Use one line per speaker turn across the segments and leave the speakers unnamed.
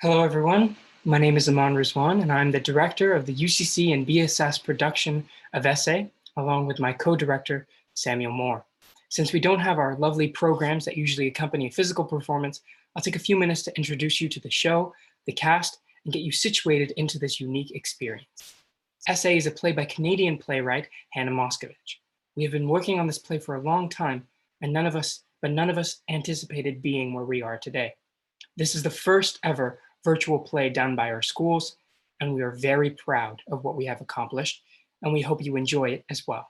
Hello, everyone. My name is Aman Rizwan, and I'm the director of the UCC and BSS production of Essay, along with my co-director, Samuel Moore. Since we don't have our lovely programs that usually accompany a physical performance, I'll take a few minutes to introduce you to the show, the cast, and get you situated into this unique experience. Essay is a play by Canadian playwright Hannah Moscovitch. We have been working on this play for a long time, and none of us anticipated being where we are today. This is the first ever virtual play done by our schools, and we are very proud of what we have accomplished, and we hope you enjoy it as well.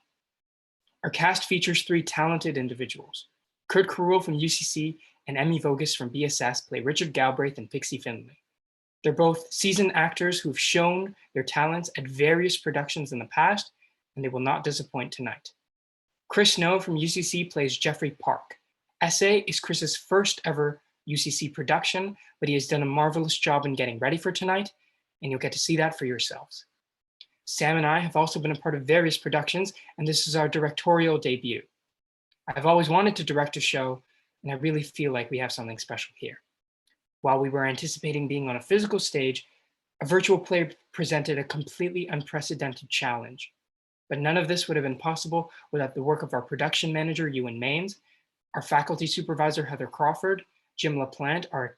Our cast features three talented individuals. Karul from UCC and Emmy Voges from BSS play Richard Galbraith and Pixie Finley. They're both seasoned actors who have shown their talents at various productions in the past, and they will not disappoint tonight. Chris Snow from UCC plays Jeffrey Park. Essay is Chris's first ever UCC production, but he has done a marvelous job in getting ready for tonight, and you'll get to see that for yourselves. Sam and I have also been a part of various productions, and this is our directorial debut. I've always wanted to direct a show, and I really feel like we have something special here. While we were anticipating being on a physical stage, a virtual play presented a completely unprecedented challenge. But none of this would have been possible without the work of our production manager, Ewan Maynes, our faculty supervisor, Heather Crawford, Jim LaPlante, our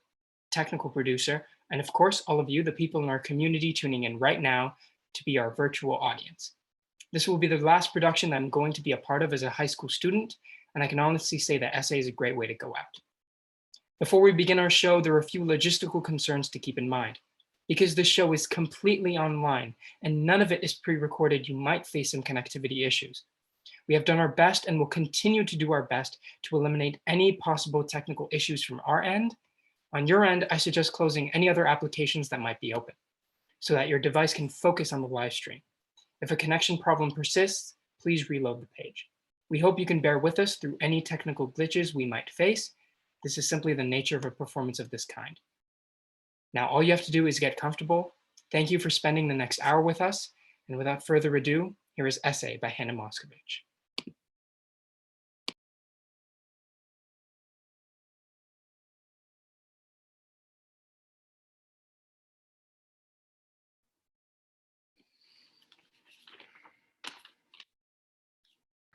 technical producer, and of course, all of you, the people in our community tuning in right now to be our virtual audience. This will be the last production that I'm going to be a part of as a high school student, and I can honestly say that Essay is a great way to go out. Before we begin our show, there are a few logistical concerns to keep in mind. Because this show is completely online and none of it is pre-recorded, you might face some connectivity issues. We have done our best and will continue to do our best to eliminate any possible technical issues from our end. On your end, I suggest closing any other applications that might be open so that your device can focus on the live stream. If a connection problem persists, please reload the page. We hope you can bear with us through any technical glitches we might face. This is simply the nature of a performance of this kind. Now, all you have to do is get comfortable. Thank you for spending the next hour with us. And without further ado, here is Essay by Hannah Moscovitch.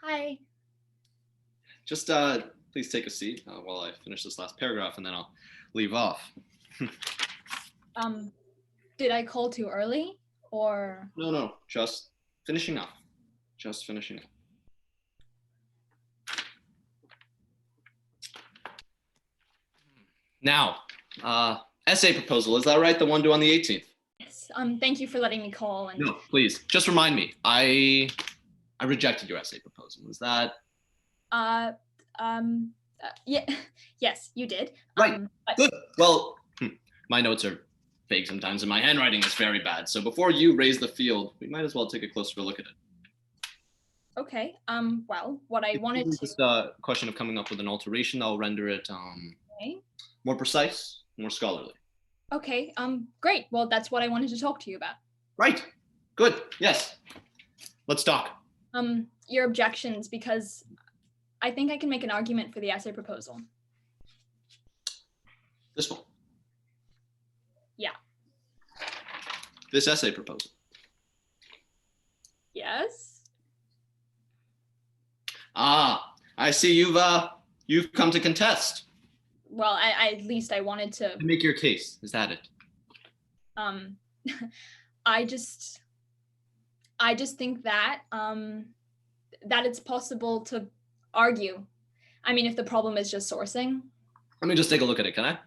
Hi.
Just please take a seat while I finish this last paragraph and then I'll leave off.
Did I call too early or?
No, just finishing up. Just finishing up. Now, essay proposal, is that right? The one due on the 18th?
Yes, thank you for letting me call. And
no, please, just remind me. I rejected your essay proposal. Is that?
Yeah, yes, you did.
Right, good. Well, my notes are vague sometimes and my handwriting is very bad. So before you raise the field, we might as well take a closer look at it.
Okay, well, what I wanted to...
Just a question of coming up with an alteration. I'll render it
okay.
More precise, more scholarly.
Okay, great. Well, that's what I wanted to talk to you about.
Right, good, yes. Let's talk.
Your objections, because I think I can make an argument for the essay proposal.
This one?
Yeah.
This essay proposal?
Yes.
Ah, I see you've come to contest.
Well, at least I wanted to
make your case. Is that it?
I just think that that it's possible to argue. I mean, if the problem is just sourcing.
Let me just take a look at it, can I?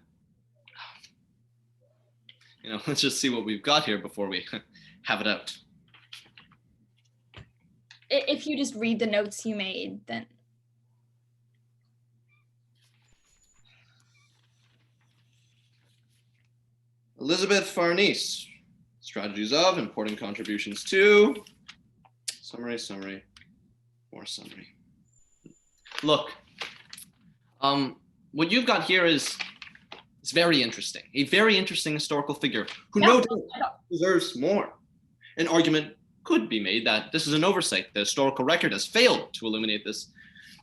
Let's just see what we've got here before we have it out.
If you just read the notes you made, then.
Elizabeth Farnese, strategies of, important contributions to, summary, more summary. Look, what you've got here is very interesting. A very interesting historical figure who no doubt deserves more. An argument could be made that this is an oversight. The historical record has failed to illuminate this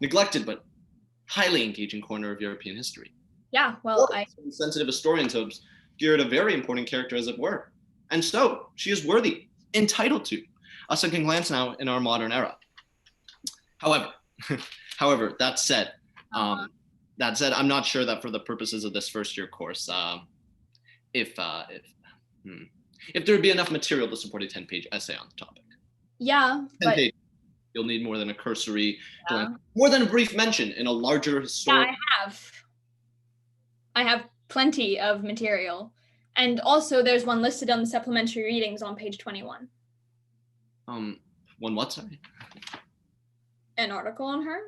neglected but highly engaging corner of European history.
Yeah, well,
sensitive historians have obscured a very important character, as it were. And so she is worthy, entitled to, a second glance now in our modern era. However, that said, I'm not sure that for the purposes of this first year course, if there would be enough material to support a 10-page essay on the topic.
Yeah, but
pages. You'll need more than a cursory glance, more than a brief mention in a larger historical.
Yeah, I have plenty of material. And also there's one listed on the supplementary readings on page 21.
One what, sorry?
An article on her?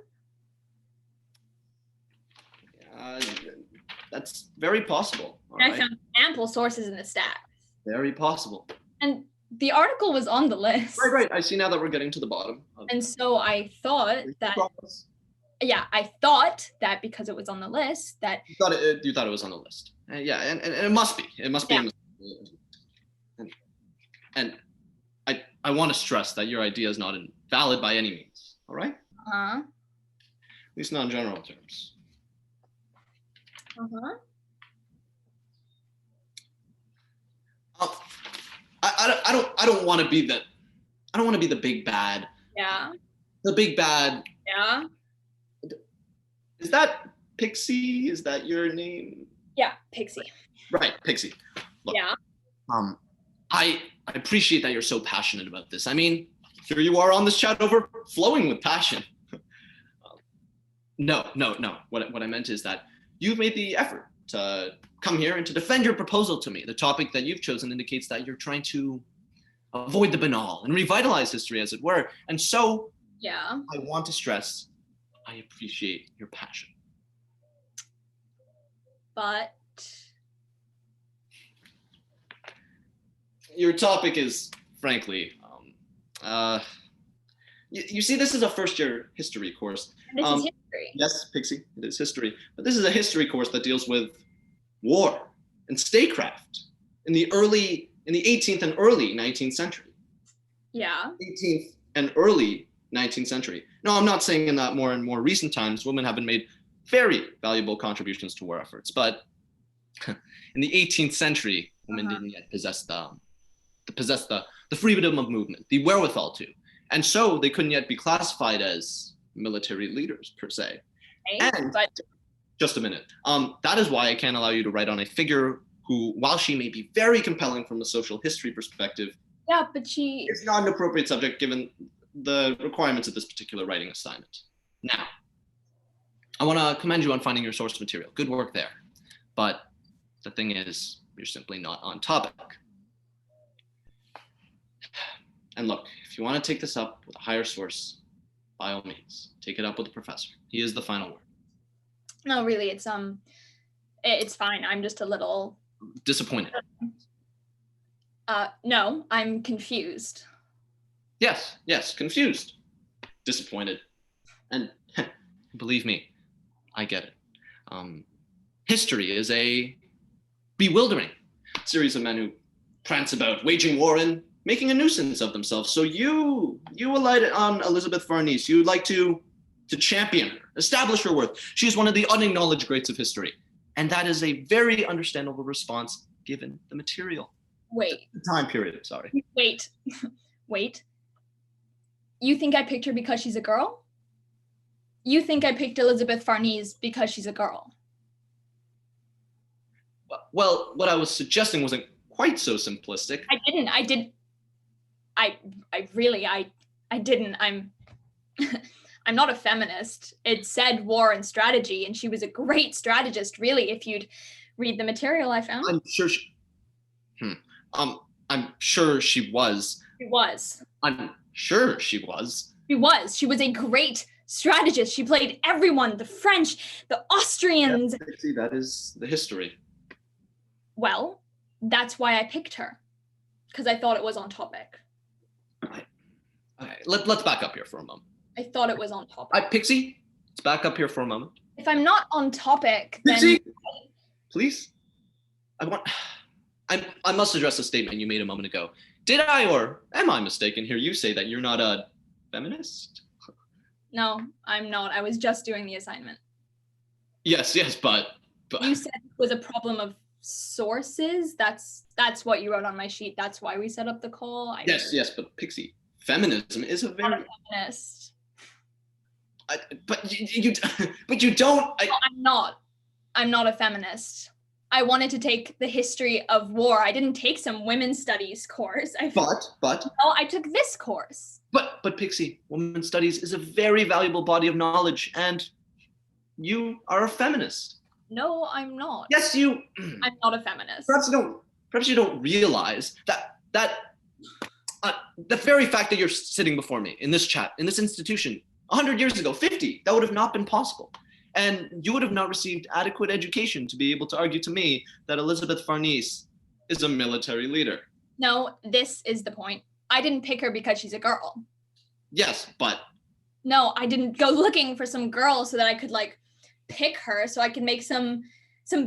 That's very possible.
I found ample sources in the stacks.
Very possible.
And the article was on the list.
Right. I see now that we're getting to the bottom.
And so I thought that, I thought that because it was on the list that.
You thought it was on the list. And it must be. It must be. And I want to stress that your idea is not invalid by any means. All right?
Uh-huh.
At least not in general terms.
Uh-huh.
I don't want to be the big bad.
Yeah.
The big bad.
Yeah.
Is that Pixie? Is that your name?
Yeah, Pixie.
Right, Pixie. Look,
yeah.
I appreciate that you're so passionate about this. I mean, here you are on this chat overflowing with passion. No. What I meant is that you've made the effort to come here and to defend your proposal to me. The topic that you've chosen indicates that you're trying to avoid the banal and revitalize history, as it were. And so, I want to stress, I appreciate your passion.
But
your topic is, frankly, you see, this is a first-year history course.
This is history.
Yes, Pixie, it is history. But this is a history course that deals with war and statecraft in the 18th and early 19th century.
Yeah.
18th and early 19th century. No, I'm not saying in that more and more recent times, women have been made very valuable contributions to war efforts. But in the 18th century, women didn't yet possess the freedom of movement, the wherewithal to. And so they couldn't yet be classified as military leaders, per se. Just a minute. That is why I can't allow you to write on a figure who, while she may be very compelling from a social history perspective,
but she
is not an appropriate subject given the requirements of this particular writing assignment. Now, I want to commend you on finding your source material. Good work there. But the thing is, you're simply not on topic. And look, if you want to take this up with a higher source, by all means, take it up with the professor. He is the final word.
No, really, it's fine. I'm just a little
disappointed.
No, I'm confused.
Yes, confused, disappointed, and believe me, I get it. History is a bewildering series of men who prance about, waging war and making a nuisance of themselves. So you alighted on Elizabeth Farnese. You'd like to champion her, establish her worth. She is one of the unacknowledged greats of history. And that is a very understandable response given the material.
Wait.
The time period, sorry.
Wait. You think I picked her because she's a girl? You think I picked Elizabeth Farnese because she's a girl?
Well, what I was suggesting wasn't quite so simplistic.
I didn't. I'm not a feminist. It said war and strategy, and she was a great strategist, really, if you'd read the material I found.
I'm sure I'm sure she was.
She was.
I'm sure she was.
She was. She was a great strategist. She played everyone, the French, the Austrians.
Yeah, see, that is the history.
Well, that's why I picked her, because I thought it was on topic.
Okay, let's back up here for a moment.
I thought it was on topic.
Pixie, let's back up here for a moment.
If I'm not on topic,
Pixie,
then...
please. I must address a statement you made a moment ago. Did I, or am I mistaken, hear you say that you're not a feminist?
No, I'm not. I was just doing the assignment.
Yes, but...
You said it was a problem of sources. That's what you wrote on my sheet. That's why we set up the call.
Yes, but Pixie, feminism is a very...
I'm not a feminist.
But you don't...
No, I'm not a feminist. I wanted to take the history of war. I didn't take some women's studies course. I took this course.
But Pixie, women's studies is a very valuable body of knowledge, and you are a feminist.
No, I'm not.
Yes, you...
I'm not a feminist.
Perhaps you don't realize that the very fact that you're sitting before me in this chat, in this institution, 100 years ago, 50, that would have not been possible. And you would have not received adequate education to be able to argue to me that Elizabeth Farnese is a military leader.
No, this is the point. I didn't pick her because she's a girl.
Yes, but...
No, I didn't go looking for some girl so that I could like pick her so I could make some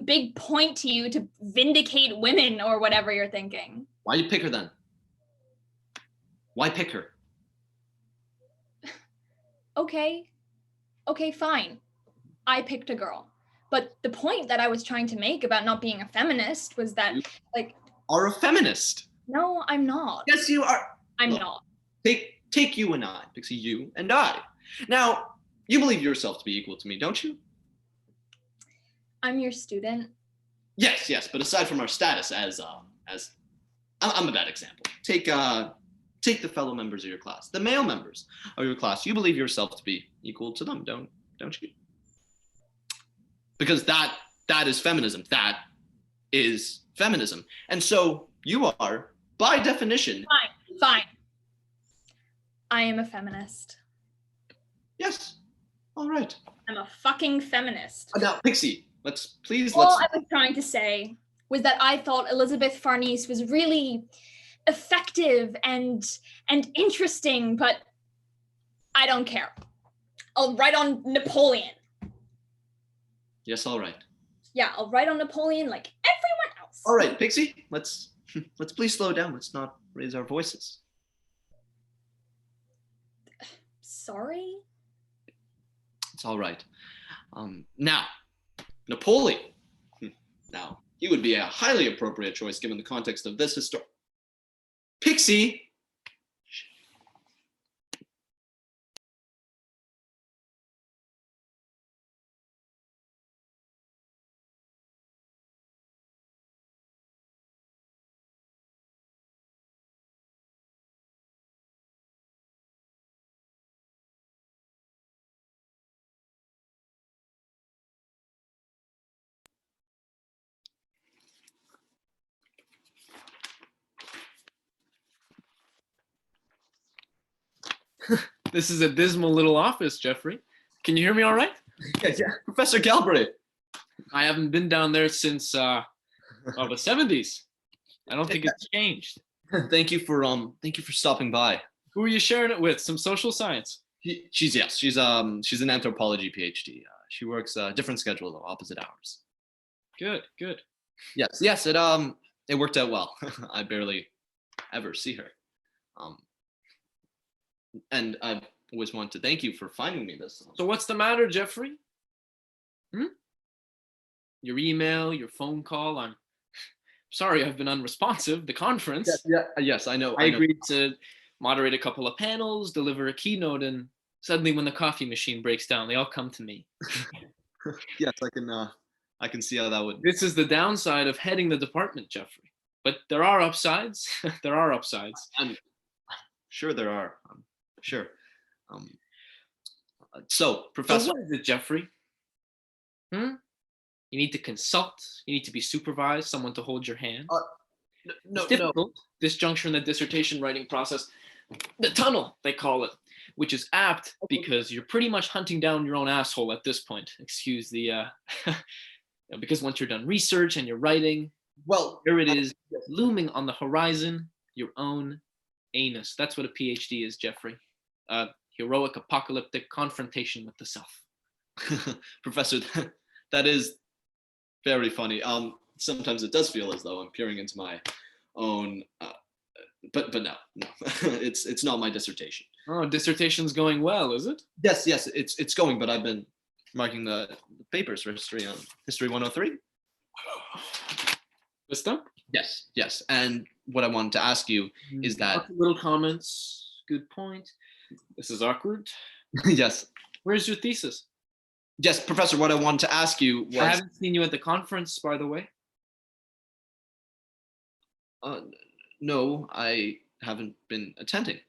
big point to you to vindicate women or whatever you're thinking.
Why you pick her then? Why pick her?
Okay, fine. I picked a girl. But the point that I was trying to make about not being a feminist was that, like...
Are a feminist.
No, I'm not.
Yes, you are.
I'm not.
Take you and I, Pixie, you and I. Now, you believe yourself to be equal to me, don't you?
I'm your student.
Yes, but aside from our status as I'm a bad example. Take the fellow members of your class, the male members of your class. You believe yourself to be equal to them, don't you? Because that is feminism. That is feminism. And so you are, by definition...
Fine. I am a feminist.
Yes. All right.
I'm a fucking feminist.
Now, Pixie, let's...
All I was trying to say was that I thought Elizabeth Farnese was really effective and interesting, but I don't care. I'll write on Napoleon.
Yes, all right.
Yeah, I'll write on Napoleon like everyone else.
All right, Pixie, let's please slow down. Let's not raise our voices.
Sorry?
It's all right. Now, Napoleon. Now, he would be a highly appropriate choice given the context of this history. Pixie!
This is a dismal little office, Jeffrey. Can you hear me all right?
Yeah. Professor Galbraith.
I haven't been down there since the 70s. I don't think it's changed.
Thank you for stopping by.
Who are you sharing it with? Some social science?
She's an anthropology PhD. She works a different schedule though, opposite hours.
Good.
Yes, it worked out well. I barely ever see her. And I always want to thank you for finding me this.
So what's the matter, Jeffrey? Your email, your phone call, I'm sorry I've been unresponsive. The conference.
Yes, I know.
I agreed to moderate a couple of panels, deliver a keynote, and suddenly when the coffee machine breaks down, they all come to me.
Yes, I can see how that would.
This is the downside of heading the department, Jeffrey. But there are upsides. There are upsides.
I'm sure there are. Sure. So, Professor.
So what is it, Jeffrey? You need to consult. You need to be supervised, someone to hold your hand.
No,
it's difficult, this juncture in the dissertation writing process. The tunnel, they call it, which is apt because you're pretty much hunting down your own asshole at this point. Excuse the, because once you're done research and you're writing, well, here it is, looming on the horizon, your own anus. That's what a PhD is, Jeffrey. Heroic apocalyptic confrontation with the self.
Professor, that is very funny. Sometimes it does feel as though I'm peering into my own, but no, it's not my dissertation.
Oh, dissertation's going well, is it?
Yes, it's going, but I've been marking the papers for history on History 103.
Wisdom?
Yes, yes. And what I wanted to ask you is that...
Little comments, good point. This is awkward.
Yes.
Where's your thesis?
Yes, Professor, what I wanted to ask you was...
I haven't seen you at the conference, by the way.
No, I haven't been attending.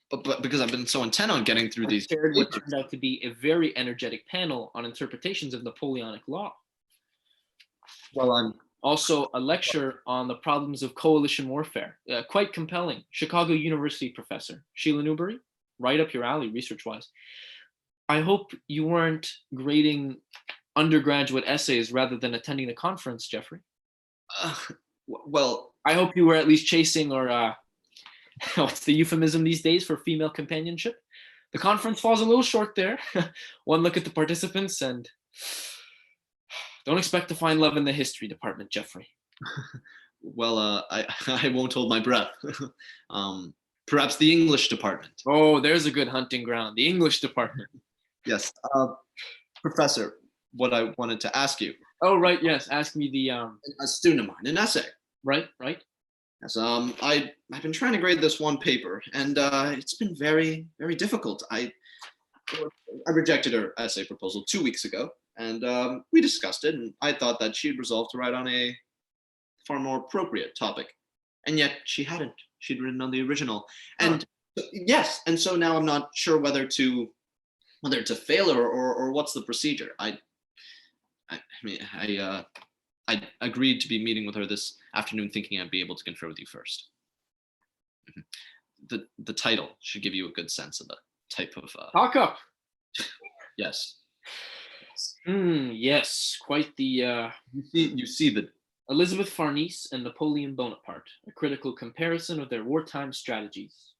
But because I've been so intent on getting through these...
What turned out to be a very energetic panel on interpretations of Napoleonic law.
Well, I'm...
Also, a lecture on the problems of coalition warfare. Quite compelling. Chicago University professor, Sheila Newbury, right up your alley research-wise. I hope you weren't grading undergraduate essays rather than attending the conference, Jeffrey.
Well...
I hope you were at least chasing, or what's the euphemism these days for female companionship? The conference falls a little short there. One look at the participants and don't expect to find love in the history department, Jeffrey.
Well, I won't hold my breath. Perhaps the English department.
Oh, there's a good hunting ground. The English department.
Yes. Professor, what I wanted to ask you.
Oh, right. Yes. Ask me the...
A student of mine, an essay.
Right.
Yes, I've been trying to grade this one paper, and it's been very, very difficult. I rejected her essay proposal 2 weeks ago, and we discussed it, and I thought that she'd resolved to write on a far more appropriate topic, and yet she hadn't. She'd written on the original, and yes, and so now I'm not sure whether to fail her or what's the procedure. I agreed to be meeting with her this afternoon, thinking I'd be able to confer with you first. The title should give you a good sense of the type of...
Talk up.
Yes.
Yes, quite the...
You see the...
Elizabeth Farnese and Napoleon Bonaparte, a critical comparison of their wartime strategies.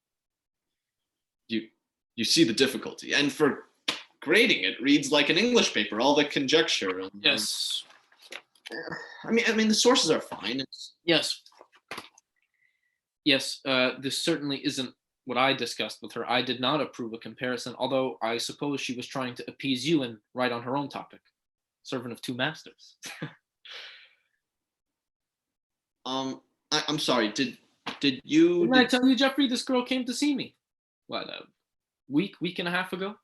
You see the difficulty, and for grading it reads like an English paper, all the conjecture. And,
yes.
I mean, the sources are fine.
Yes. This certainly isn't what I discussed with her. I did not approve a comparison, although I suppose she was trying to appease you and write on her own topic. Servant of two masters.
I'm sorry. Did you?
Didn't I tell you, Jeffrey? This girl came to see me. What, a week and a half ago?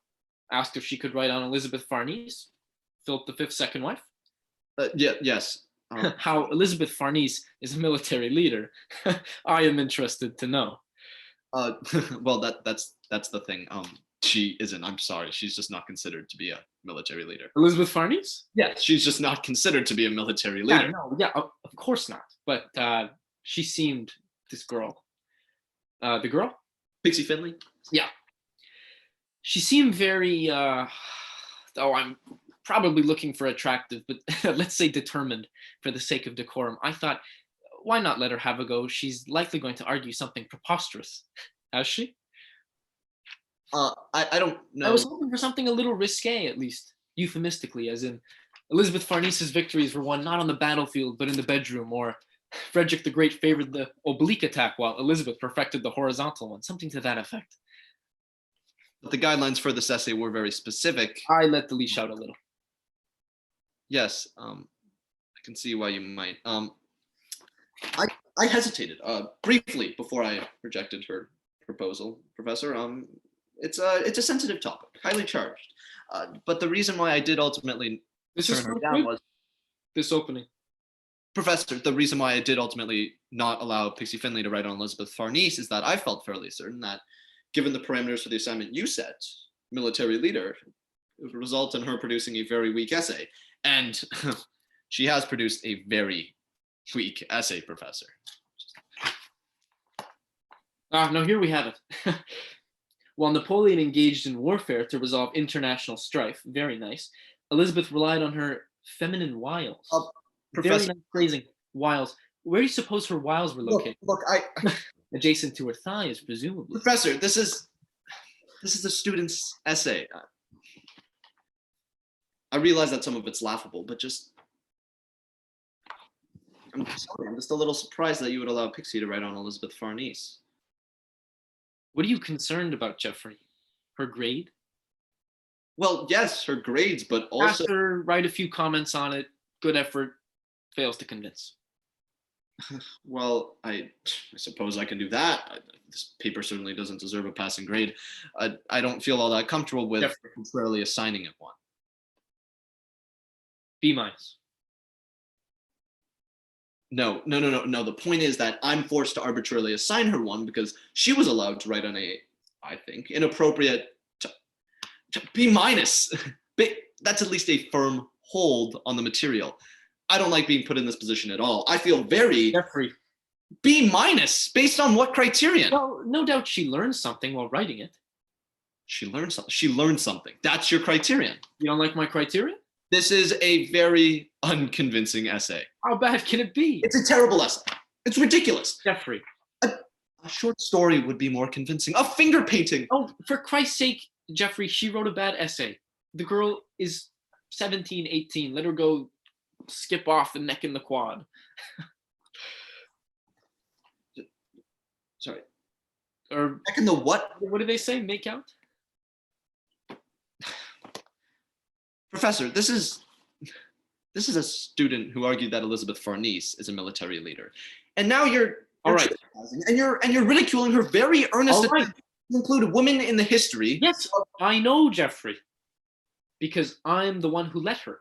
Asked if she could write on Elizabeth Farnese, Philip V's second wife.
Yes.
How Elizabeth Farnese is a military leader. I am interested to know.
Well, that's the thing. She isn't. I'm sorry. She's just not considered to be a military leader.
Elizabeth Farnese?
Yes, she's just not considered to be a military leader.
Of course not. But she seemed, this girl. The girl?
Pixie Finley?
Yeah. She seemed very, I'm probably looking for attractive, but let's say determined for the sake of decorum. I thought, why not let her have a go? She's likely going to argue something preposterous. Has she?
I don't know.
I was hoping for something a little risque, at least, euphemistically, as in Elizabeth Farnese's victories were won not on the battlefield, but in the bedroom, or Frederick the Great favored the oblique attack while Elizabeth perfected the horizontal one, something to that effect.
But the guidelines for this essay were very specific.
I let the leash out a little.
Yes, I can see why you might. I hesitated briefly before I rejected her proposal, Professor. It's a sensitive topic, highly charged. But the reason why I did ultimately turn her down was
this opening.
Professor, the reason why I did ultimately not allow Pixie Finley to write on Elizabeth Farnese is that I felt fairly certain that, given the parameters for the assignment you set, military leader, it would result in her producing a very weak essay. And she has produced a very weak essay, Professor.
No, here we have it. While Napoleon engaged in warfare to resolve international strife, very nice, Elizabeth relied on her feminine wiles. Very nice phrasing, wiles. Where do you suppose her wiles were located?
Look,
Adjacent to her thighs, presumably.
Professor, this is a student's essay. I realize that some of it's laughable, but I'm sorry, I'm just a little surprised that you would allow Pixie to write on Elizabeth Farnese.
What are you concerned about, Jeffrey? Her grade?
Well, yes, her grades, but also...
Ask her, write a few comments on it. Good effort. Fails to convince.
Well, I suppose I can do that. This paper certainly doesn't deserve a passing grade. I don't feel all that comfortable with arbitrarily assigning it one.
B minus.
No. The point is that I'm forced to arbitrarily assign her one because she was allowed to write on a, I think, inappropriate B minus. That's at least a firm hold on the material. I don't like being put in this position at all. I feel very
Jeffrey.
B minus based on what criterion?
Well, no doubt she learned something while writing it.
She learned something. She learned something. That's your criterion.
You don't like my criterion?
This is a very unconvincing essay.
How bad can it be?
It's a terrible essay. It's ridiculous.
Jeffrey.
A short story would be more convincing. A finger painting.
Oh, for Christ's sake, Jeffrey, she wrote a bad essay. The girl is 17, 18. Let her go skip off the neck in the quad.
Sorry.
Or
neck in the what?
What do they say? Make out?
Professor, this is a student who argued that Elizabeth Farnese is a military leader. And now you're
all right.
And you're ridiculing her very earnest
attempt
to include women in the history.
Yes, I know, Jeffrey. Because I'm the one who let her.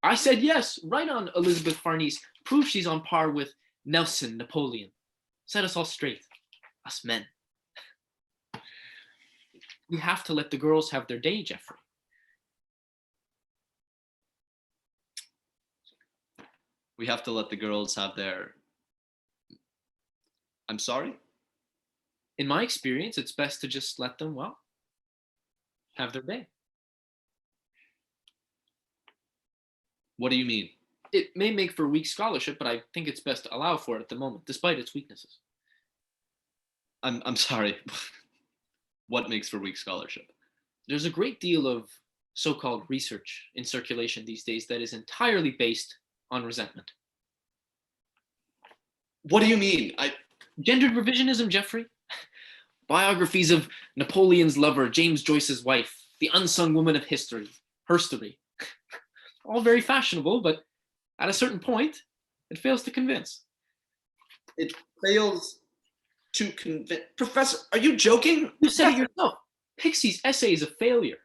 I said yes, right on Elizabeth Farnese. Prove she's on par with Nelson, Napoleon. Set us all straight. Us men. We have to let the girls have their day, Jeffrey.
We have to let the girls have their... I'm sorry?
In my experience, it's best to just let them, well, have their day.
What do you mean?
It may make for weak scholarship, but I think it's best to allow for it at the moment, despite its weaknesses.
I'm sorry. What makes for weak scholarship?
There's a great deal of so-called research in circulation these days that is entirely based on resentment.
What do you mean?
Gendered revisionism, Jeffrey. Biographies of Napoleon's lover, James Joyce's wife, the unsung woman of history, herstory. All very fashionable, but at a certain point, it fails to convince.
It fails to convince. Professor, are you joking?
You said it yourself. Pixie's essay is a failure.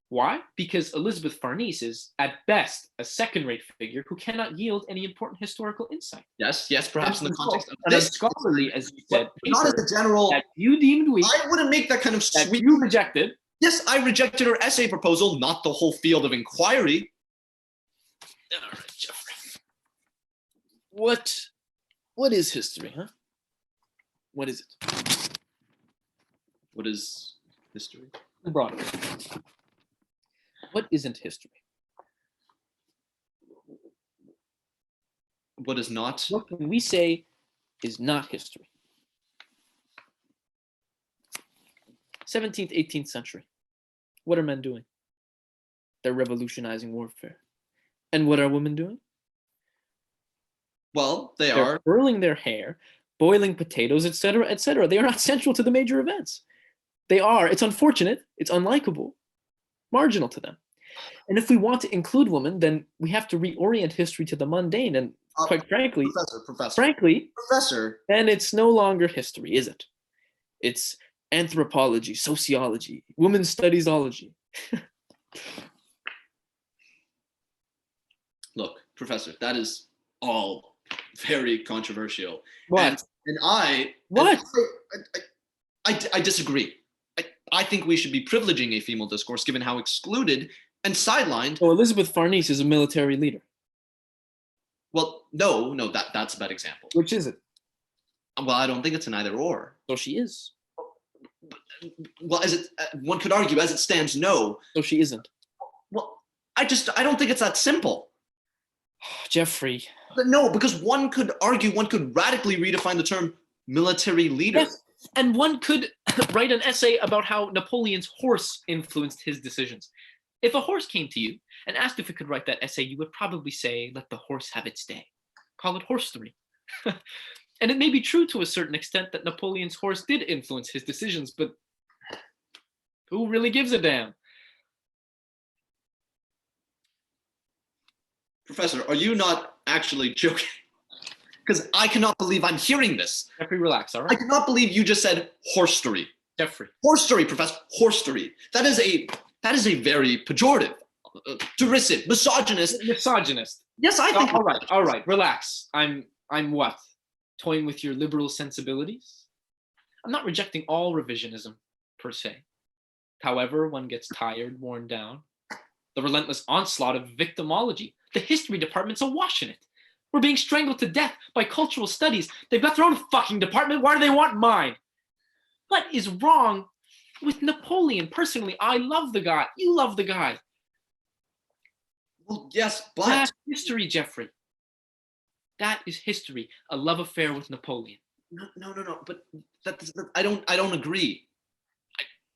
Why? Because Elizabeth Farnese is, at best, a second-rate figure who cannot yield any important historical insight.
Yes, perhaps in the context of
this scholarly, as you said,
not as a general.
That you deemed weak.
I wouldn't make that kind of
that
sweet.
You rejected.
Yes, I rejected her essay proposal, not the whole field of inquiry.
All right, Jeffrey. What is history, huh? What is it?
What is history?
Broad. What isn't history?
What is not?
What can we say is not history? 17th, 18th century. What are men doing? They're revolutionizing warfare. And what are women doing?
Well,
They're
are
curling their hair, boiling potatoes, etc., etc. They are not central to the major events. They are. It's unfortunate. It's unlikable. Marginal to them. And if we want to include women, then we have to reorient history to the mundane. And quite frankly,
Professor,
then it's no longer history, is it? It's anthropology, sociology, women's studiesology.
Look, Professor, that is all very controversial.
What?
And I disagree. I think we should be privileging a female discourse given how excluded and sidelined.
So Elizabeth Farnese is a military leader.
Well, no, that's a bad example.
Which is it?
Well, I don't think it's an either or.
So she is.
Well, one could argue, as it stands, no.
So she isn't.
Well, I don't think it's that simple.
Jeffrey.
But no, because one could radically redefine the term military leader.
Yes. And one could write an essay about how Napoleon's horse influenced his decisions. If a horse came to you and asked if it could write that essay, you would probably say, let the horse have its day. Call it horsery. And it may be true to a certain extent that Napoleon's horse did influence his decisions, but who really gives a damn?
Professor, are you not actually joking? because I cannot believe I'm hearing this.
Jeffrey, relax, all
I
right?
cannot believe you just said horstory.
Jeffrey.
Horstory, Professor, horstory. That is a very pejorative, derisive, misogynist.
Misogynist.
Yes, I think.
All right, relax. I'm what? Toying with your liberal sensibilities? I'm not rejecting all revisionism, per se. However, one gets tired, worn down. The relentless onslaught of victimology. The history department's awash in it. We're being strangled to death by cultural studies. They've got their own fucking department. Why do they want mine? What is wrong with Napoleon? Personally, I love the guy. You love the guy.
Well, yes, but
That's history, Jeffrey. That is history. A love affair with Napoleon.
no. But I don't agree.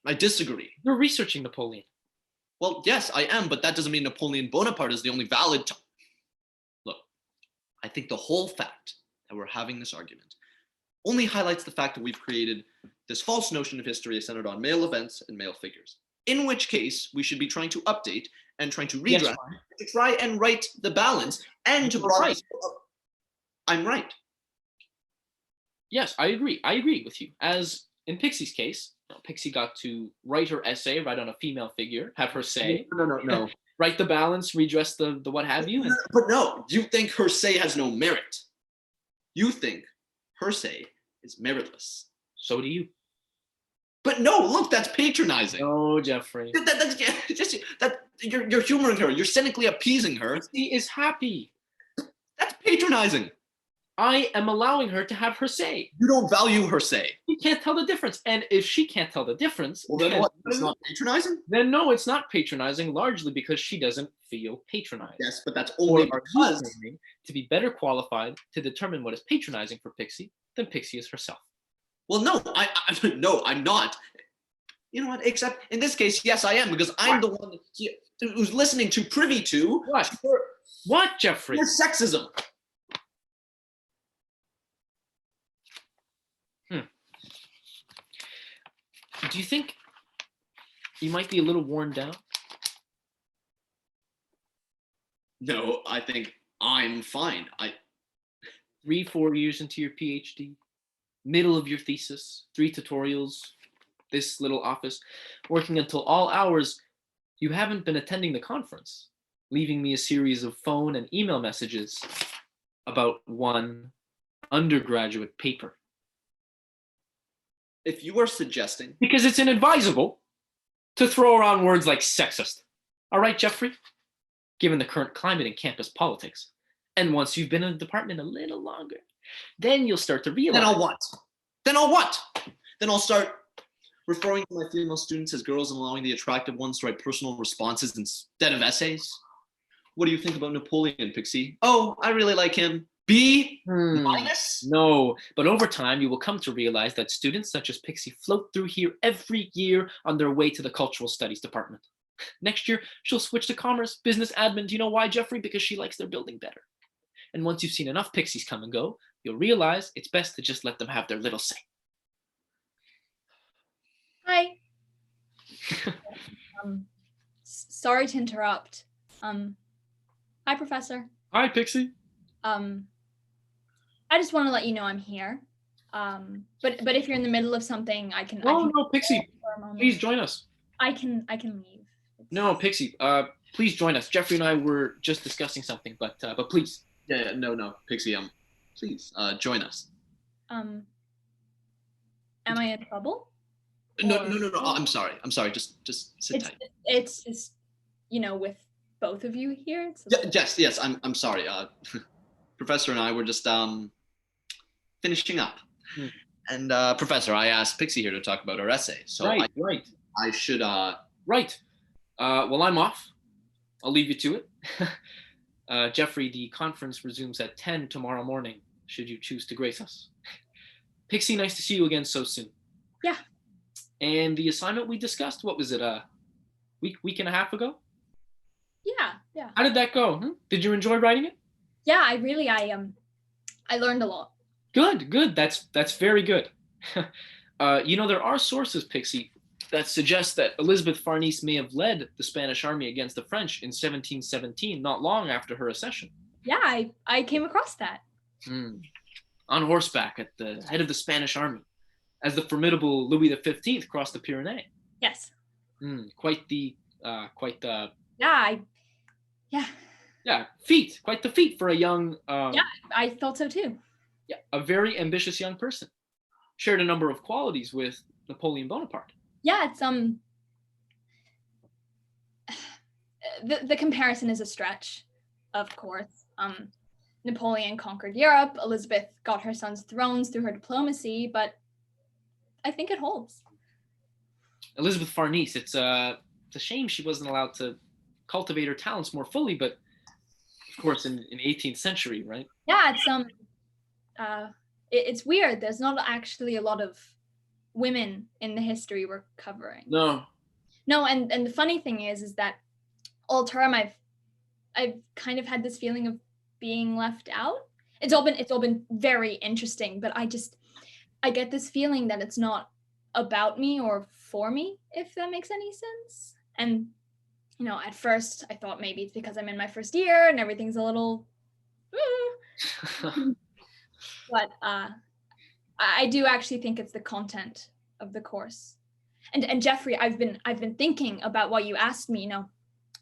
I disagree.
You're researching Napoleon.
Well, yes, I am, but that doesn't mean Napoleon Bonaparte is the only valid. Look, I think the whole fact that we're having this argument only highlights the fact that we've created this false notion of history centered on male events and male figures. In which case, we should be trying to update and trying to redress, to try and right the balance, and to broaden. I'm right.
Yes, I agree. I agree with you. As in Pixie's case, Pixie got to write her essay, write on a female figure, have her say.
No.
Write the balance, redress the what have you.
But no, you think her say has no merit. You think her say is meritless.
So do you.
But no, look, that's patronizing.
No, Jeffrey.
That's just you're humoring her. You're cynically appeasing her.
She is happy.
That's patronizing.
I am allowing her to have her say.
You don't value her say.
She can't tell the difference. And if she can't tell the difference,
well, then what? It's not patronizing?
Then no, it's not patronizing, largely because she doesn't feel patronized.
Yes, but that's only because
to be better qualified to determine what is patronizing for Pixie than Pixie is herself.
Well, no, I'm not. You know what? Except in this case, yes, I am, because I'm the one who's listening to, privy to
what, Jeffrey?
Your sexism.
Do you think you might be a little worn down?
No, I think I'm fine.
3-4 years into your PhD, middle of your thesis, 3 tutorials, this little office, working until all hours, you haven't been attending the conference, leaving me a series of phone and email messages about one undergraduate paper.
If you are suggesting...
Because it's inadvisable to throw around words like sexist. All right, Jeffrey? Given the current climate in campus politics. And once you've been in the department a little longer, then you'll start to realize...
Then I'll what? Then I'll start referring to my female students as girls and allowing the attractive ones to write personal responses instead of essays? What do you think about Napoleon, Pixie? Oh, I really like him. B minus?
No, but over time you will come to realize that students such as Pixie float through here every year on their way to the cultural studies department. Next year, she'll switch to commerce, business admin. Do you know why, Jeffrey? Because she likes their building better. And once you've seen enough Pixies come and go, you'll realize it's best to just let them have their little say.
Hi. Sorry to interrupt. Hi, Professor.
Hi, Pixie.
I just want to let you know I'm here. But if you're in the middle of something, I can.
No, Pixie. Please join us.
I can leave.
No, Pixie. Please join us. Jeffrey and I were just discussing something, but please.
Yeah, no, Pixie. Please join us.
Am I in trouble?
No. I'm sorry. Just sit tight.
It's just, with both of you here.
Yes. I'm sorry. Professor and I were just finishing up, and Professor, I asked Pixie here to talk about her essay. So
right.
I should.
Right. Well, I'm off. I'll leave you to it. Jeffrey, the conference resumes at 10 tomorrow morning, should you choose to grace us. Pixie, nice to see you again so soon.
Yeah.
And the assignment we discussed, what was it, week and a half ago?
Yeah.
How did that go? Did you enjoy writing it?
Yeah, I learned a lot.
Good. That's very good. There are sources, Pixie, that suggest that Elizabeth Farnese may have led the Spanish army against the French in 1717, not long after her accession.
Yeah, I came across that.
on horseback at the head of the Spanish army, as the formidable Louis XV crossed the Pyrenees.
Yes.
Quite the feat. Quite the feat for a young.
Yeah, I thought so too.
Yeah, a very ambitious young person. Shared a number of qualities with Napoleon Bonaparte.
Yeah, it's the comparison is a stretch, of course. Napoleon conquered Europe. Elizabeth got her sons thrones through her diplomacy, but I think it holds.
Elizabeth Farnese, it's a shame she wasn't allowed to cultivate her talents more fully, but of course in the 18th century, right?
Yeah, it's weird. There's not actually a lot of women in the history we're covering.
No,
and the funny thing is that all term I've kind of had this feeling of being left out. It's all been very interesting, but I get this feeling that it's not about me or for me, if that makes any sense. And at first I thought maybe it's because I'm in my first year and everything's a little but I do actually think it's the content of the course. And Jeffrey, I've been thinking about what you asked me,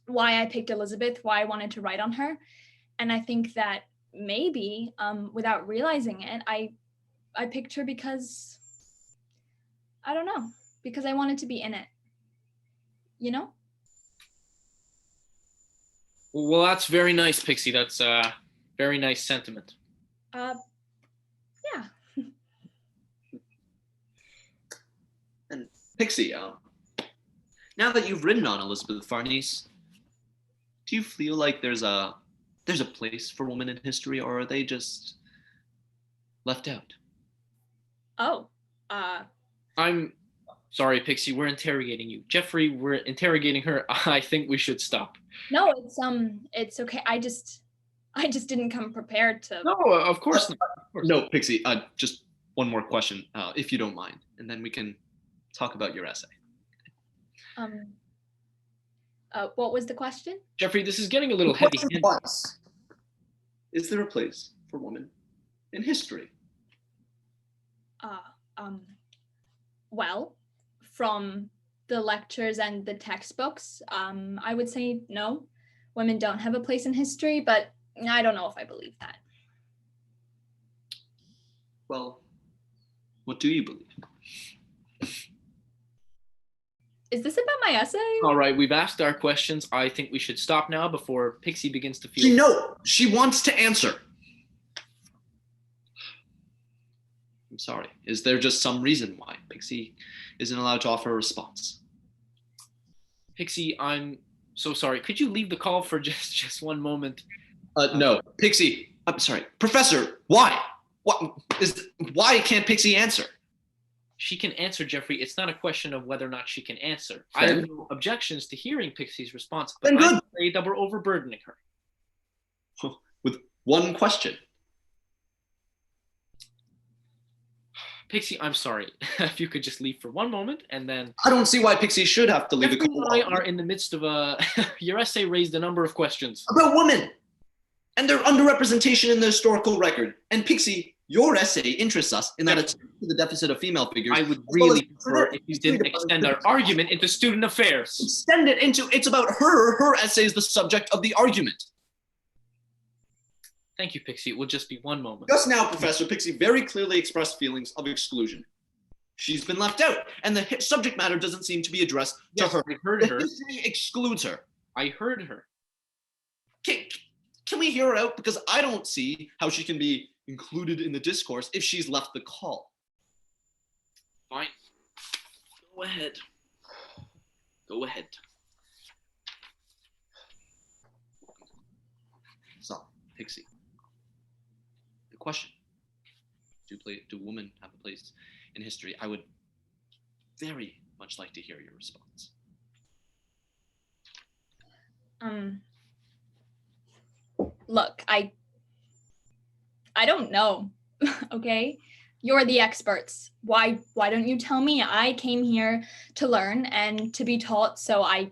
why I picked Elizabeth, why I wanted to write on her. And I think that maybe without realizing it, I picked her because I don't know, because I wanted to be in it.
Well, that's very nice, Pixie. That's a very nice sentiment.
Yeah.
And Pixie, now that you've written on Elizabeth Farnese, do you feel like there's a place for women in history, or are they just left out?
Oh,
I'm sorry, Pixie, we're interrogating you. Jeffrey, we're interrogating her. I think we should stop.
No, it's okay. I just didn't come prepared to.
No, of course not.
No, Pixie, just one more question, if you don't mind, and then we can talk about your essay.
What was the question?
Jeffrey, this is getting a little heavy.
Is there a place for women in history?
Well, from the lectures and the textbooks, I would say no. Women don't have a place in history, but I don't know if I believe that.
Well, what do you believe?
Is this about my essay?
All right, we've asked our questions. I think we should stop now before Pixie begins to feel.
No, she wants to answer. I'm sorry. Is there just some reason why Pixie isn't allowed to offer a response?
Pixie, I'm so sorry. Could you leave the call for just one moment?
No, Pixie. I'm sorry, Professor. Why? Why can't Pixie answer?
She can answer, Jeffrey. It's not a question of whether or not she can answer. I have no objections to hearing Pixie's response, but I'm afraid that we're overburdening her.
With one question.
Pixie, I'm sorry. If you could just leave for one moment and then...
I don't see why Pixie should have to leave the
call. I are in the midst of a... Your essay raised a number of questions.
About women and their underrepresentation in the historical record. And Pixie, your essay interests us in that it's to the deficit of female figures.
I would really prefer if you didn't extend our argument into student affairs.
Extend it into, it's about her. Her essay is the subject of the argument.
Thank you, Pixie. It will just be one moment.
Just now, Professor, Pixie very clearly expressed feelings of exclusion. She's been left out, and the subject matter doesn't seem to be addressed to her.
I heard her.
History excludes her.
I heard her.
Can we hear her out? Because I don't see how she can be included in the discourse if she's left the call.
Fine. Go ahead. Go ahead.
So, Pixie. The question, do women have a place in history? I would very much like to hear your response.
Look, I don't know. Okay? You're the experts. Why don't you tell me? I came here to learn and to be taught, so I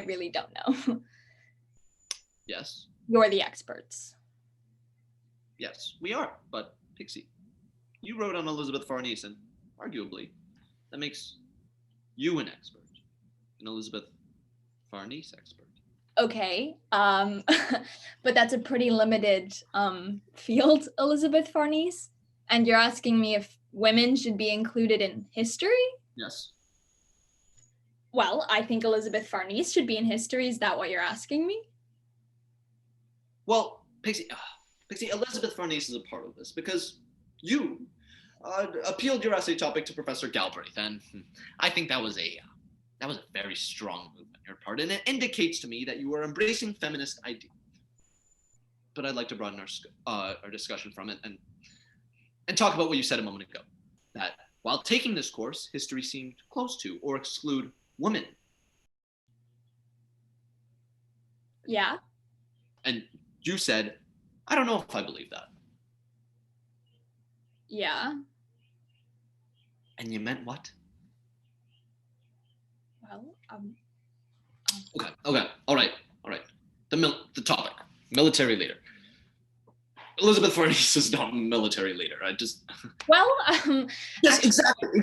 really don't know.
Yes.
You're the experts.
Yes, we are. But Pixie, You wrote on Elizabeth Farnese, and arguably, that makes you an expert, an Elizabeth Farnese expert.
Okay, but that's a pretty limited field, Elizabeth Farnese. And you're asking me if women should be included in history?
Yes.
Well, I think Elizabeth Farnese should be in history. Is that what you're asking me?
Well, Pixie, Elizabeth Farnese is a part of this because you appealed your essay topic to Professor Galbraith, and I think that was a very strong move on your part, and it indicates to me that you are embracing feminist ideas. But I'd like to broaden our discussion from it and talk about what you said a moment ago, that while taking this course, history seemed close to or exclude women.
Yeah.
And you said, I don't know if I believe that.
Yeah.
And you meant what?
Well,
Okay, all right. The topic, military leader. Elizabeth Farnese is not a military leader.
Well,
Yes, exactly.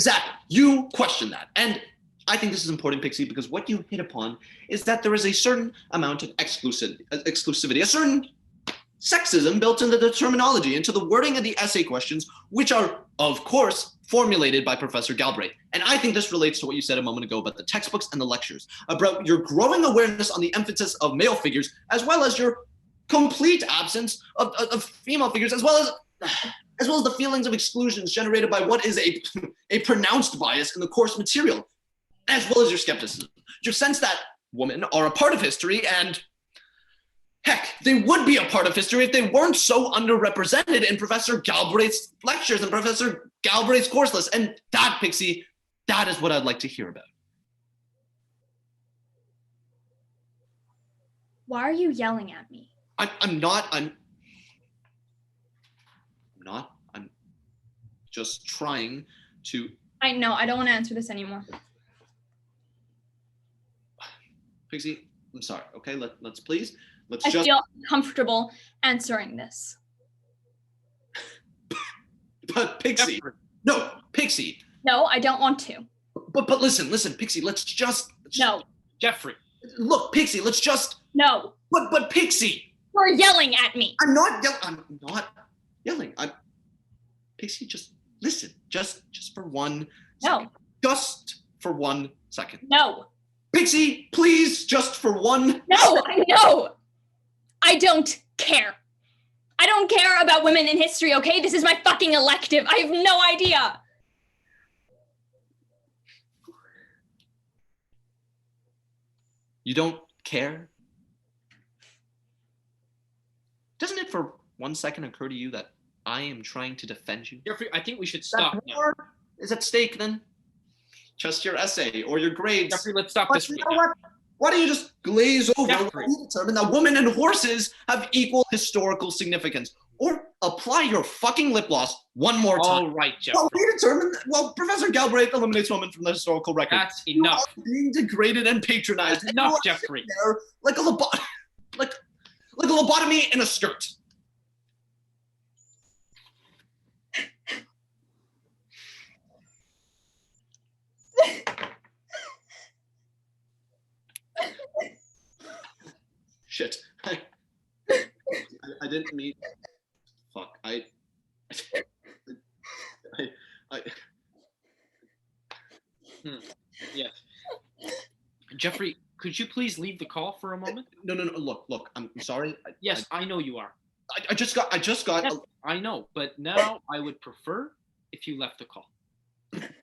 You question that. And I think this is important, Pixie, because what you hit upon is that there is a certain amount of exclusivity, a certain sexism built into the terminology, into the wording of the essay questions, which are, of course, formulated by Professor Galbraith. And I think this relates to what you said a moment ago about the textbooks and the lectures, about your growing awareness on the emphasis of male figures, as well as your complete absence of female figures, as well as the feelings of exclusions generated by what is a pronounced bias in the course material, as well as your skepticism. Your sense that women are a part of history, and heck, they would be a part of history if they weren't so underrepresented in Professor Galbraith's lectures and Professor Galbraith's course list. And that, Pixie, that is what I'd like to hear about.
Why are you yelling at me?
I'm just trying to.
I know, I don't want to answer this anymore.
Pixie, I'm sorry, okay? Let's please.
I feel comfortable answering this.
But Pixie, no, Pixie.
No, I don't want to.
But listen, Pixie,
No.
Jeffrey.
Look, Pixie, let's just.
No.
But Pixie.
You're yelling at me.
I'm not yelling. Pixie, just listen. Just for one second.
No.
Just for 1 second.
No.
Pixie, please, just for one.
No, no. I don't care. I don't care about women in history, okay? This is my fucking elective. I have no idea.
You don't care? Doesn't it for 1 second occur to you that I am trying to defend you?
Jeffrey, I think we should stop now.
War is at stake then? Just your essay or your grades.
Jeffrey, let's stop this.
You know what? Why don't you just glaze over
Jeffrey.
and determine that women and horses have equal historical significance? Or apply your fucking lip gloss one more time.
All right, Jeffrey.
Well, Professor Galbraith eliminates women from the historical record.
That's enough.
You are being degraded and patronized.
That's enough, Jeffrey.
Like a lobotomy in a skirt. Shit. I didn't mean. Fuck.
Yes. Jeffrey, could you please leave the call for a moment?
No. Look. I'm sorry.
Yes, I know you are.
I just got.
Yes, I know, but now I would prefer if you left the call.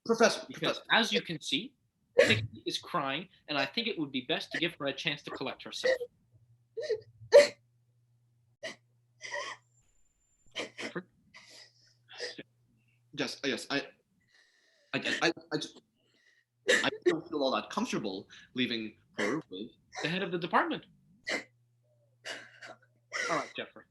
Professor.
Because as you can see, Vicky is crying, and I think it would be best to give her a chance to collect herself.
Yes. I don't feel all that comfortable leaving her with
The head of the department. All right, Jeffrey.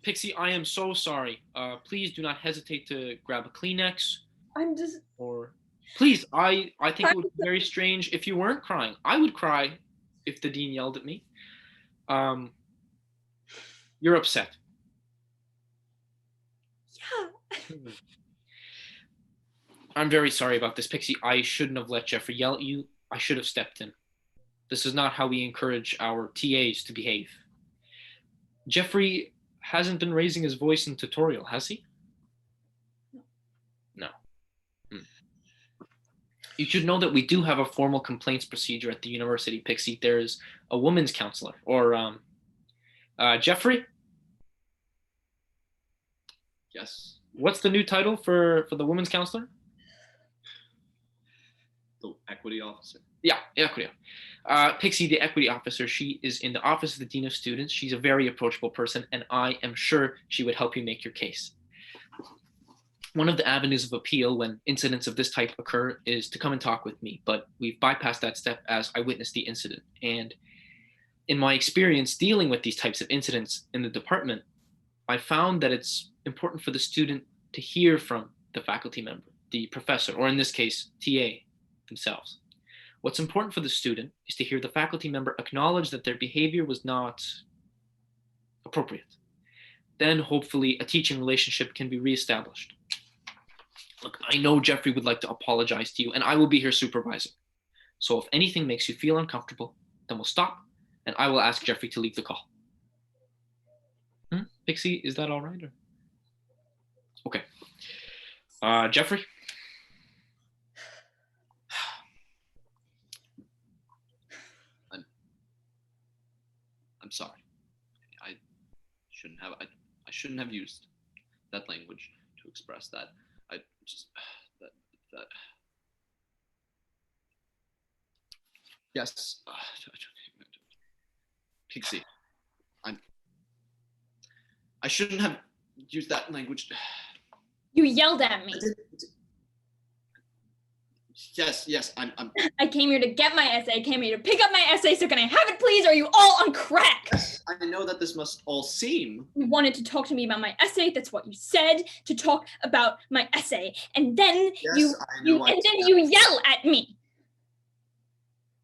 Pixie, I am so sorry. Please do not hesitate to grab a Kleenex. Or please, I think it would be very strange if you weren't crying. I would cry if the dean yelled at me. You're upset. I'm very sorry about this, Pixie. I shouldn't have let Jeffrey yell at you. I should have stepped in. This is not how we encourage our TAs to behave. Jeffrey hasn't been raising his voice in tutorial, has he? No. You should know that we do have a formal complaints procedure at the university, Pixie. There's a women's counselor, or Jeffrey?
Yes.
What's the new title for the women's counselor?
The equity officer.
Yeah, equity. Pixie, the equity officer, she is in the office of the dean of students. She's a very approachable person, and I am sure she would help you make your case. One of the avenues of appeal when incidents of this type occur is to come and talk with me, but we've bypassed that step as I witnessed the incident. And in my experience dealing with these types of incidents in the department, I found that it's important for the student to hear from the faculty member, the professor, or in this case, TA themselves. What's important for the student is to hear the faculty member acknowledge that their behavior was not appropriate. Then hopefully a teaching relationship can be reestablished. Look, I know Jeffrey would like to apologize to you, and I will be here supervisor. So if anything makes you feel uncomfortable, then we'll stop, and I will ask Jeffrey to leave the call. Pixie, is that all right? Or? Okay. Jeffrey?
I'm sorry. I shouldn't have used that language to express that. I just that. Yes. Pixie. I shouldn't have used that language.
You yelled at me.
Yes, I'm
I came here to get my essay. I came here to pick up my essay, so can I have it, please? Or are you all on crack?
Yes, I know that this must all seem...
You wanted to talk to me about my essay. That's what you said, to talk about my essay. And then
Yes,
you yell at me.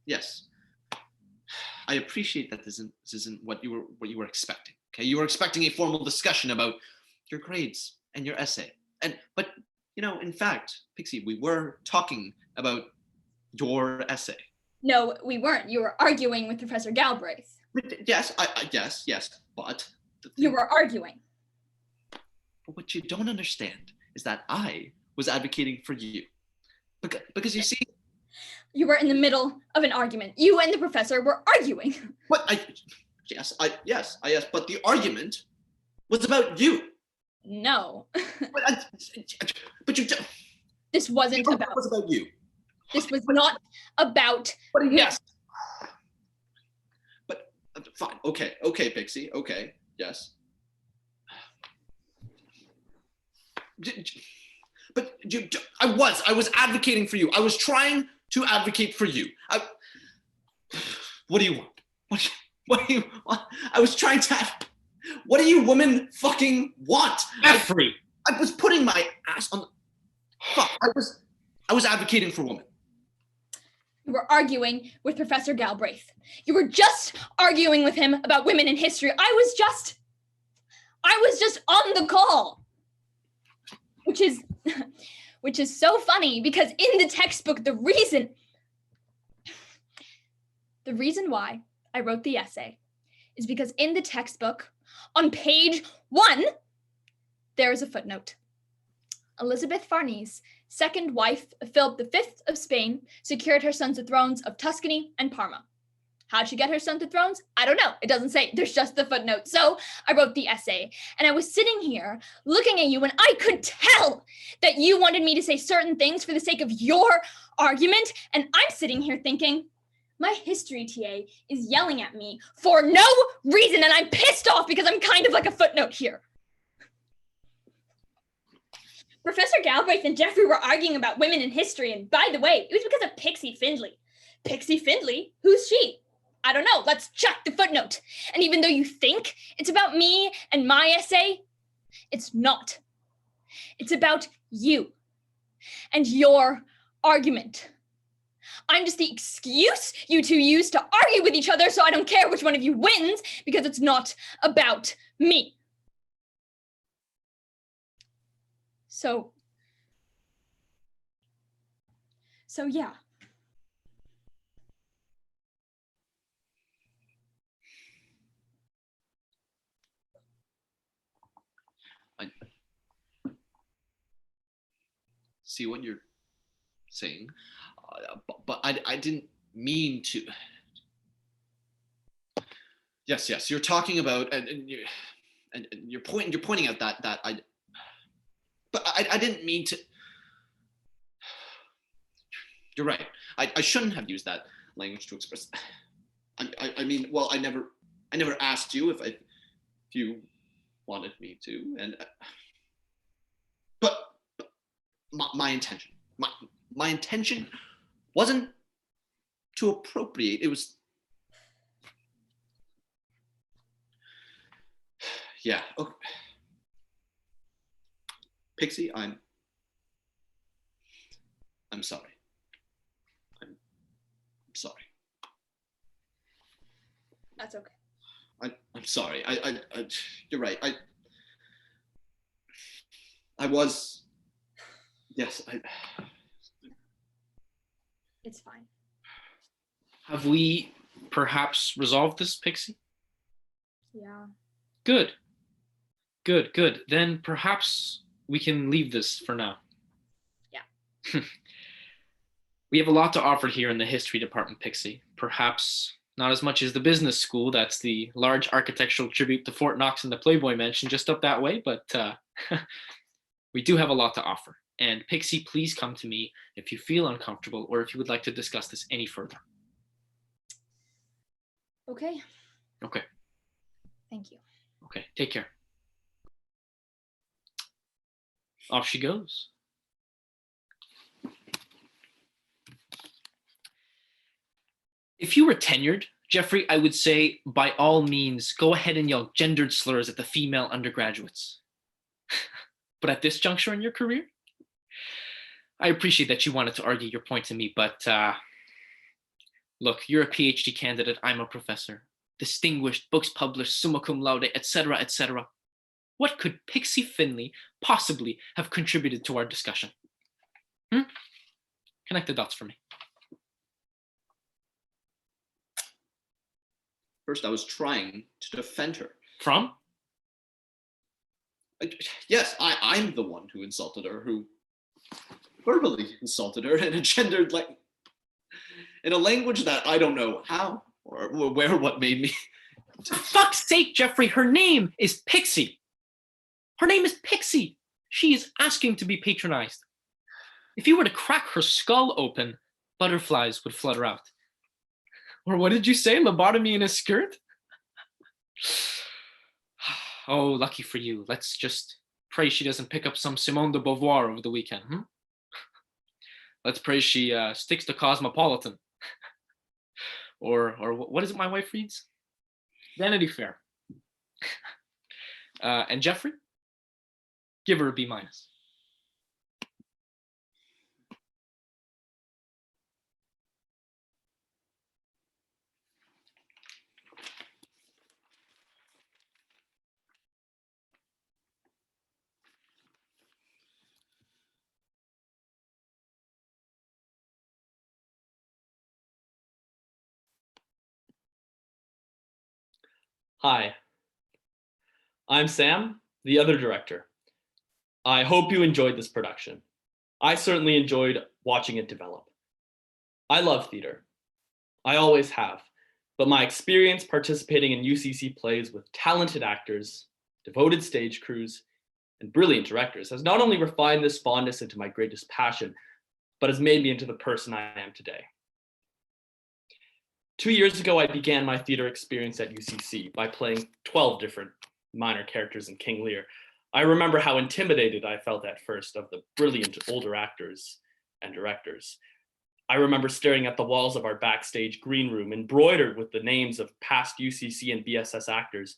Yes. I appreciate that this isn't what you were expecting. Okay, you were expecting a formal discussion about your grades and your essay. But you know, in fact, Pixie, we were talking about your essay.
No, we weren't. You were arguing with Professor Galbraith.
Yes, yes, but...
You were arguing.
But what you don't understand is that I was advocating for you. Because you see...
You were in the middle of an argument. You and the professor were arguing.
But yes, but the argument was about you.
No.
but you...
This wasn't about...
It was about you.
This was not about...
But yes. But fine, okay, Pixie, okay, yes. But I was advocating for you. I was trying to advocate for you. What do you want? What do you want? I was trying to what do you women fucking want?
Jeffrey.
I was putting my ass on the... Fuck, I was advocating for women.
You were arguing with Professor Galbraith. You were just arguing with him about women in history. I was just on the call. Which is so funny because in the textbook, the reason why I wrote the essay is because in the textbook, on page 1, there is a footnote. Elizabeth Farnese, second wife of Philip V of Spain, secured her sons the thrones of Tuscany and Parma. How'd she get her son the thrones? I don't know. It doesn't say. There's just the footnote. So I wrote the essay, and I was sitting here looking at you, and I could tell that you wanted me to say certain things for the sake of your argument, and I'm sitting here thinking, my history TA is yelling at me for no reason, and I'm pissed off because I'm kind of like a footnote here. Professor Galbraith and Jeffrey were arguing about women in history, and by the way, it was because of Pixie Findlay. Pixie Findlay? Who's she? I don't know. Let's check the footnote. And even though you think it's about me and my essay, it's not. It's about you and your argument. I'm just the excuse you two use to argue with each other, so I don't care which one of you wins because it's not about me. So yeah.
I see what you're saying, but I didn't mean to. Yes, you're talking about, and you're pointing out that I didn't mean to. You're right. I shouldn't have used that language to express. I mean, well, I never asked you if you wanted me to, and but my intention wasn't to appropriate. It was, yeah. Okay. Pixie, I'm sorry. I'm sorry.
That's okay.
I'm sorry. You're right. I was. Yes.
It's fine.
Have we perhaps resolved this, Pixie?
Yeah.
Good. Then perhaps we can leave this for now.
Yeah.
We have a lot to offer here in the history department, Pixie. Perhaps not as much as the business school. That's the large architectural tribute to Fort Knox and the Playboy Mansion just up that way, but we do have a lot to offer. And Pixie, please come to me if you feel uncomfortable or if you would like to discuss this any further.
Okay.
Okay.
Thank you.
Okay, take care. Off she goes. If you were tenured, Jeffrey, I would say by all means, go ahead and yell gendered slurs at the female undergraduates. But at this juncture in your career, I appreciate that you wanted to argue your point to me, but look, you're a PhD candidate, I'm a professor. Distinguished, books published, summa cum laude, etc., etc. What could Pixie Finley possibly have contributed to our discussion? Connect the dots for me.
First, I was trying to defend her.
From?
Yes, I'm the one who insulted her, who verbally insulted her in a gendered, in a language that I don't know how or where, what made me.
For fuck's sake, Jeffrey, her name is Pixie. Her name is Pixie. She is asking to be patronized. If you were to crack her skull open, butterflies would flutter out. Or what did you say, lobotomy in a skirt? Oh, lucky for you. Let's just pray she doesn't pick up some Simone de Beauvoir over the weekend. Let's pray she sticks to Cosmopolitan. or what is it my wife reads? Vanity Fair. And Jeffrey, give her a B-.
Hi, I'm Sam, the other director. I hope you enjoyed this production. I certainly enjoyed watching it develop. I love theater. I always have, but my experience participating in UCC plays with talented actors, devoted stage crews, and brilliant directors has not only refined this fondness into my greatest passion, but has made me into the person I am today. 2 years ago, I began my theater experience at UCC by playing 12 different minor characters in King Lear. I remember how intimidated I felt at first of the brilliant older actors and directors. I remember staring at the walls of our backstage green room embroidered with the names of past UCC and BSS actors,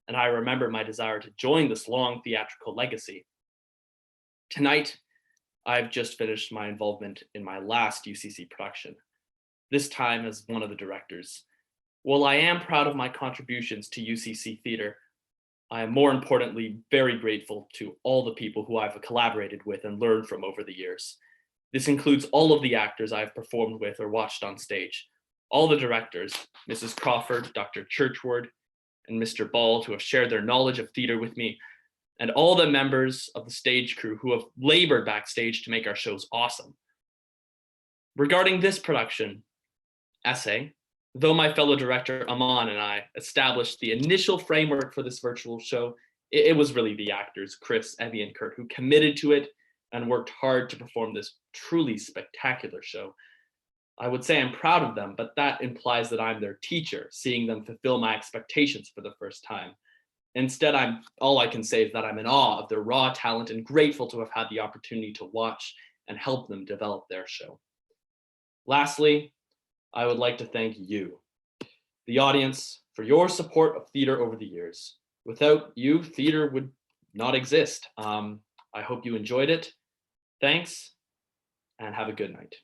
and I remember my desire to join this long theatrical legacy. Tonight, I've just finished my involvement in my last UCC production, this time as one of the directors. While I am proud of my contributions to UCC theater, I am more importantly very grateful to all the people who I've collaborated with and learned from over the years. This includes all of the actors I've performed with or watched on stage, all the directors, Mrs. Crawford, Dr. Churchward, and Mr. Ball, who have shared their knowledge of theater with me, and all the members of the stage crew who have labored backstage to make our shows awesome. Regarding this production essay, though my fellow director Aman and I established the initial framework for this virtual show, it was really the actors, Chris, Evie, and Kurt, who committed to it and worked hard to perform this truly spectacular show. I would say I'm proud of them, but that implies that I'm their teacher, seeing them fulfill my expectations for the first time. Instead, all I can say is that I'm in awe of their raw talent and grateful to have had the opportunity to watch and help them develop their show. Lastly, I would like to thank you, the audience, for your support of theater over the years. Without you, theater would not exist. I hope you enjoyed it. Thanks, and have a good night.